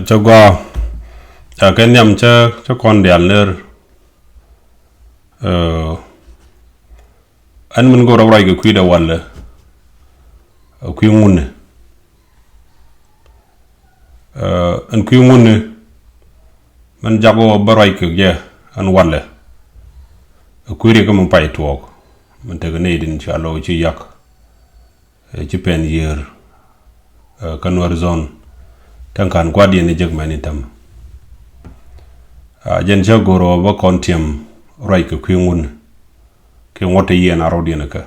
cho go cái nhầm cho con đèn lơ anh mình go ra cái quy đầu wall quy ngun anh quy ngun mình jago barai cái gì anh wall quy đi cái mình phải tuộc mình thấy cái này đến cho lo chỉ yak chỉ pen year kanwar zone tan kan kwa di ni jeg mani tam jen cha goro ba kontiam rai ke kwingun ke ngote ye na rodi na ka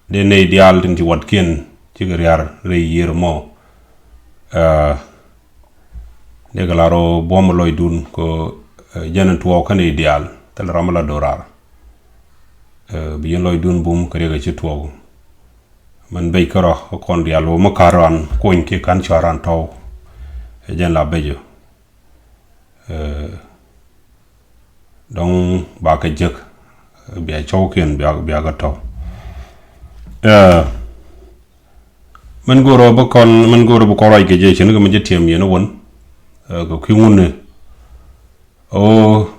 de ne ideal tin ti watken ti gar re yer mo de galaro bom loy dun ko jenen tuwo kan ideal tel ramala dorar biyen loy dun bum kare ga ci tuwo man bay karo kon dialo makaran ko inke kan charan taw jen la bejo donc ba ka jek bi chawken bi ga taw man goro ba ko ray ke je chen ga ma je tem yeno won ko ki ngunne o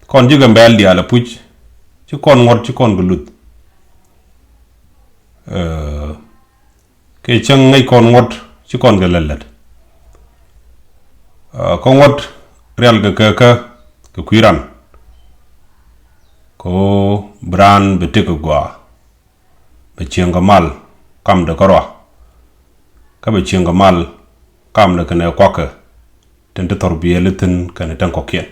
kon jiga mbel dia la puch ci kon ngot ci kon gulut ke chang ngay kon ngot ci kon ga lalat ko ngot real ga ka kuiran ko bran bete ko gwa be chenga mal kam de karo ka be chenga mal kam de kana kwaka ten de torbiye leten kana tan ko kien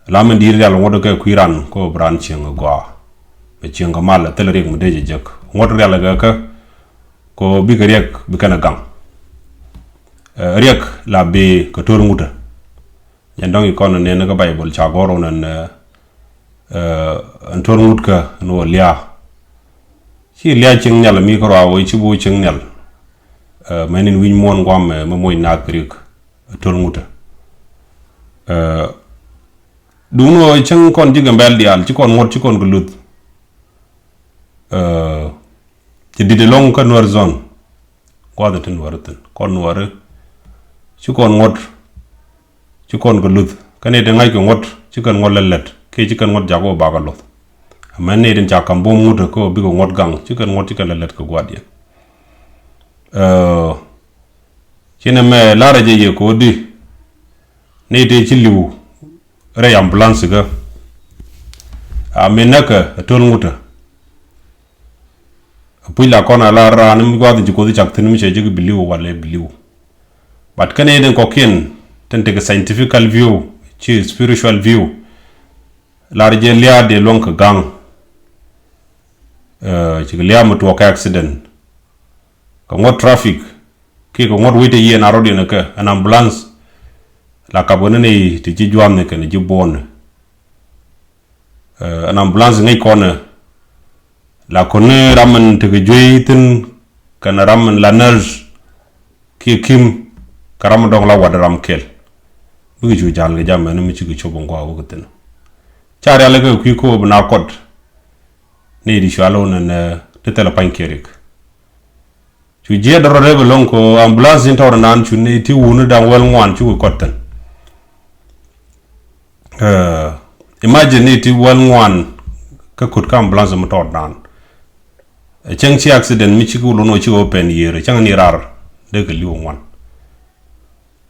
lamen dir real ngot ga kuiran ko bran chenga gwa be chenga mal telerek mu deje jek ngot real ga ka ko bi rek bi kana gang rek la be ko tor nguta yandong ikon ne na ga bible cha goro nan antor ngutka no lia chi lia ching nyal mi ko rawo chi bu ching nyal manin win mon gwam ma moy na krik tor nguta duno chang kon jiga mbel dial ci kon ngot ci kon gulut ci dide long kan war zone ko da tin waratan kon war ci kon ngot ci kon gulut kane de ngay ko ngot ci kan ngolalet ke ci kan ngot jago baga lot man ne den jakam bo muta ko bi ko ngot gang ci kan ngot ci kan lalet ko gwadien ci ne me la raje ye ko di ne de ci liwu re ambulance ga amenaka tol nguta puila kona la ran mi gwadi ci ko di chak tin mi che jigi biliwu wala biliwu but kane den ko ken tente ke scientific view ci spiritual view la rje lia de lonk gang ci lia mo to ka accident ko ngot traffic ki ko ngot wite ye na rodi na ka an ambulance la kabone ne ti ci juam ne ke ne ji bon an ambulance ngai kona la kone ramen te ke joyitin kana ramen la nurse ki kim karam dong la wadaram kel bu ju jal ga jam ne mi ci ci bon gwa wugoten char ya la ga ku ko na kod ne di shalo na te tele pankerik ju je do rebe lon ko ambulance in tawra nan chu ne ti wunu dan wel ngwan chu ko kotten imagine it wel ngwan ka kut ka ambulance mo tawra nan chang chi accident mi ci ko no ci open yere chang ni rar de ga liwo ngwan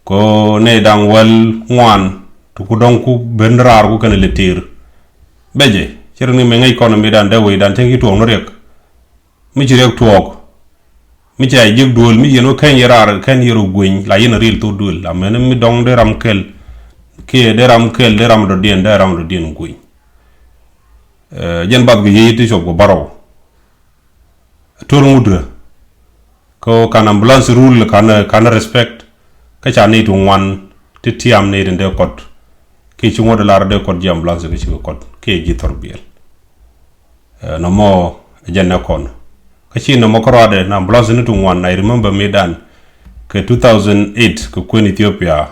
ko ne dang wal ngwan to ku don ku ben rar ku kan le tir beje cerni me ngai kono mi dan de we dan tengi to no rek mi ci rek tuok mi ci ay jig dul mi yeno kan yarar kan yero gwen la yena ril to dul la men mi dong de ram kel ke de ram kel de ram do dien gwen jen bab gi yiti so go baro tor mudra ko kan ambulance rule kan respect ka cha ne to wan ti tiam ne de kot ke ci ngoda lar de kot ji ambulance ke ci kot ke ji torbiel no mo janna kon ka ci no mo korade na ambulance ne to wan I remember me dan ke 2008 ko kwen Ethiopia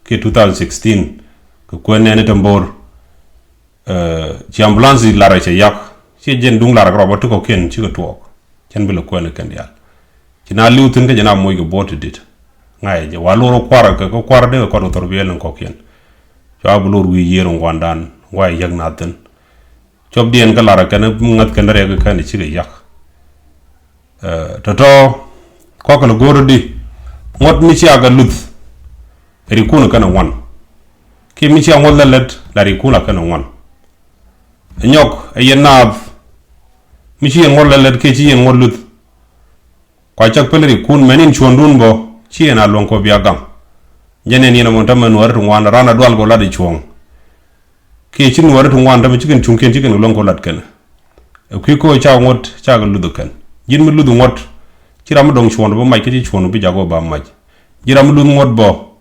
ke 2016 ko kwen ne tambor ci ambulance lara ci yak ci jen dung lara ko to ko ken ci ko to ken bi lo ko ne kan yal China liutin ka jana moy go bot dit ngai je waloro kwara ka ko kwara de ko tor biel ko kien ya bulur wi yero ngwandan way yag naten job dien ka lara kana ngat kan re ka kan ci ga yak toto ko ko goro di ngot mi ci aga lut ri kuna kana wan ki mi ci ngol lalet la ri kuna kana wan nyok yenab mi ci ngol lalet ke ci ngol lut kwa chak peleri kun menin chuondun bo chi na lon ko biagam jene ni na monta man war ngwan rana dwal go ladi chuong ke chin war ngwan da chicken chunken chicken lon ko lat ken ku ko cha ngot cha ga ludu ken jin mu ludu ngot ci ram dong chuon bo mai ke ci chuon bi jago ba maj jiram ludu ngot bo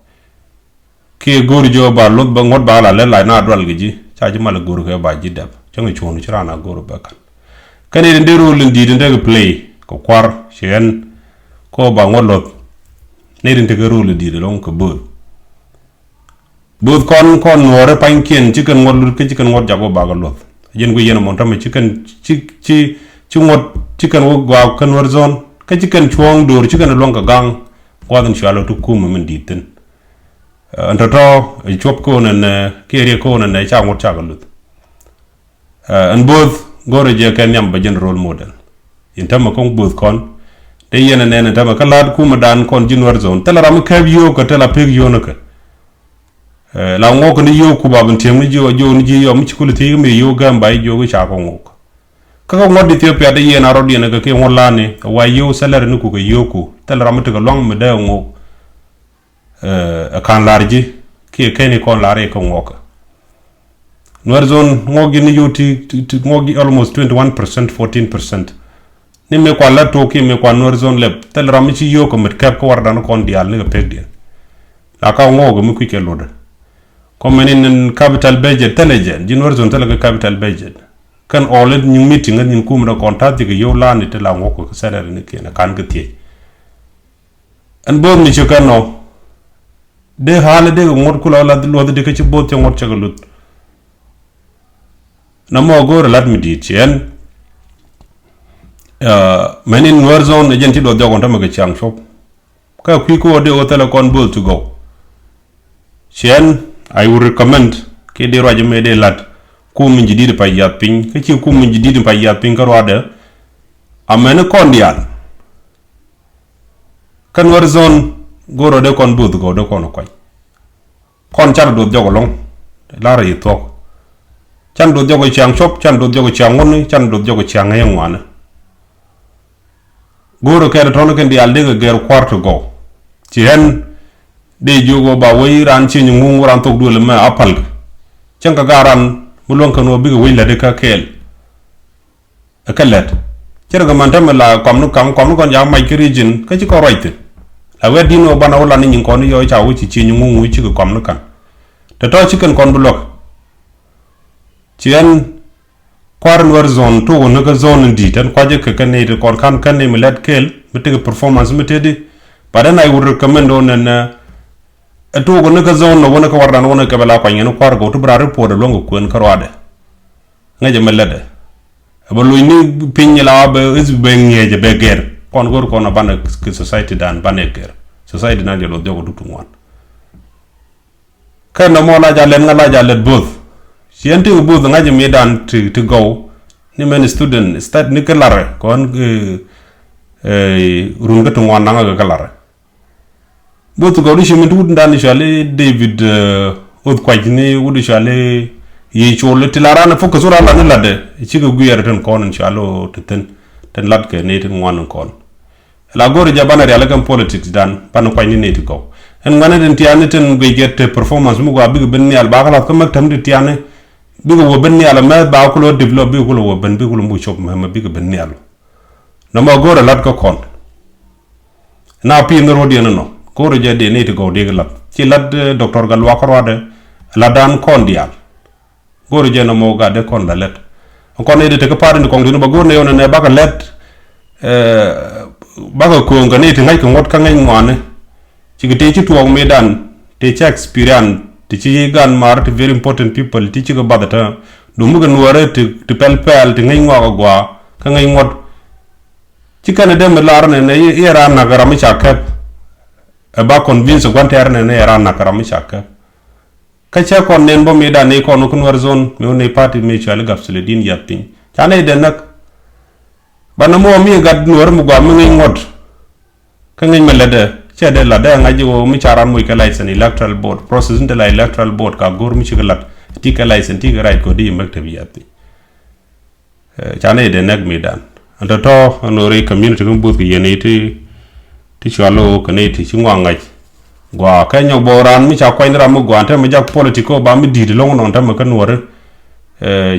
ke gor jo ba lot ba ngot ba la le la na dwal gi cha ji mal gor ko ba ji dab chang chuon ci rana gor ba kan kane de ro lindi de play ko kwar shen ko ba ngolot ne din te garo le dire long ko bod kon wore pankien chicken ngol ke chicken ngol jago ba galot yen go yen mon tam chicken ci ngot chicken wo gwa kan war zone ka chicken chuong dor chicken long ka gang ko dan shalo to kum men diten antato chop ko nan kere ko nan cha ngot cha galot an bod gore je kan yam ba gen role model intama kong booth kon de yena nena tama kalad kuma dan kon jinwar zone tala ram ka biyo ko tala peg yo naka la ngoko ni yo ku babun tem ni jo ni ji yo mi chikuliti me yo gamba jo go cha ko ngoko ka ngodi Ethiopia de yena rodi naka ke ngolane wa yo salary ni ku ko yo ku tala ram to long me de ngoko kan larji ke keni kon lare ko ngoko Nwar zone ngogi ni yuti ngogi almost 21% 14% ni me kwa la toki me kwa Nwar zone lep tel ramichi yo ko met kap ko wardan kon dial ni pek dia la ka ngogo mi ku ke loda ko menin capital budget telegen di Nwar zone tele capital budget kan olet ni meeting ni kum na kontat di yo la ni tela ngoko ko salary ni ke na kan ke tie an bo ni chukano de hale de ngot kula la lo de ke ci bo te ngot chagalut na mo go lat mi di chen menin Nwar zone agenti do jogon tamaga chang shop ka ko de hotel kon bull to go chen I would recommend ke de roje me de lat ku min jidi de pay yaping ke ci ku min jidi de pay yaping ka roade amene kon dial kan Nwar zone goro de kon bull go de kon koy kon char do jogolong la ra yitok chan do jogo chang shop chan do jogo chang woni chan do jogo chang yengwana goro kere tono kendi alde ga ger quarto go ci hen de jogo ba way ran ci ñu ngu ran tok dole ma apal ci nga garan mu lon kan obi ga way la de ka kel akalet ci ga man tam la kom kon ja may ki region ka ci ko royte la wedi no bana wala ni kon yo cha wu ci ñu ngu ci ko kom kan te to ci kan kon bu lok ci hen kwar Nwar zone to wona ga zone ndi tan kwaje ka kanne de kon kan ne milat kel mitege performance mitedi padan I would recommend on na to wona ga zone no wona ka wardan wona ka bala kwanye kwar go to bra report de longo kwen karwade ngaje melade ba lu ni pinyela ba is bengeje be ger kon gor kon bana society dan baneker society nan jelo jogo dutu wan kana mo la jalen ngala jalet both siente ubu ngaje medan to go ni men student start ni kelare kon runga to ngwan nga kelare bo to go ni shimi tu ndan shale David od kwajini wudu shale ye chole tilara na focus ora la ni lade ci go guyer tan kon inshallah ten lad ke ne tan ngwan kon la gor jabana ya la politics dan pan kwajini ne to go en ngana den tiane ten go get performance mu go big ben ni al ba kala ko mak tam de tiane bigo wo ben yalla ma ba ko lo develop bigo wo ben bigo lo mu chop ma bigo ben yalla no ma gora lat ko kon na pi ngoro di no goro je de ne to go de lat ci lat docteur gal wa ko wade la dan kon dial goro je no mo ga de kon la let kon ne de te ko pare ni kon dino ba goro ne yon ne ba ka let ba ko ngane te ngai ko ngot ka ngai ngwane ci gite ci tuwa me dan te ci experience ti gan mar ti very important people ti ci go badata du mu gan wara ti pel ti ngay ngwa gwa ka ngay ngot chikane dem lar ne era na garami chakep ba convince kwanter ne era na garami chakep kacha kon nen bo meda ne kon kun war zone me ne party me chal gapsule din yapin chane de nak bana mo mi gad nuor mu gwa mi ngot ka ngi melade chede la da ngaji wo mi charan mu ka license electoral board process de la electoral board ka gor mi chigalat ti ka license ti right ko di maktabi yapin chane de nak medan ando to no re community ko but yene ti chalo kane ti chingwa ngai gwa ka nyo boran mi cha kwain ra mu gwa ta ma jak politico ba mi di long non ta ma kan wor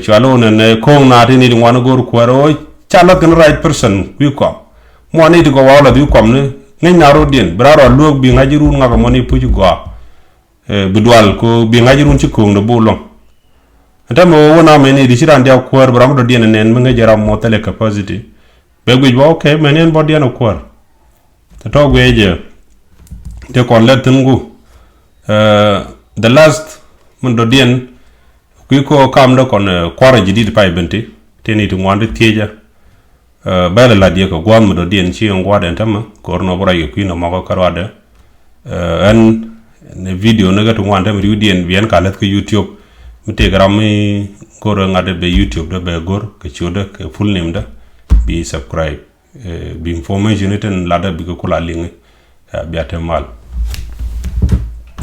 chalo ne kong na ti ni ngwan gor kwaro chala kan right person wi ko mo ni ti go wala di kom ne ngai na ro dien braro lok bi ngaji run nga ko mo ni pu gwa budwal ko bi ngaji run ci kong no bolong ata mo wona me ni di chiran dia kwar bram do dien nen ma ngai jara mo tele capacity be gwi ba okay menen bo dien kwar to gweje te kon letungu the last mun do dien ko kam do kon kwara jidid pay benti teni to ngwande tieja bala la die ko gwam do dien chi ngwade tama korno bora yo kuino mako karwade an ne video naga to ngwande mi dien bien kalet ko youtube mi tegram mi goro ngade be youtube do be gor ke choda ke full name da bi subscribe bi information iten lada bi ko kula lingi biate mal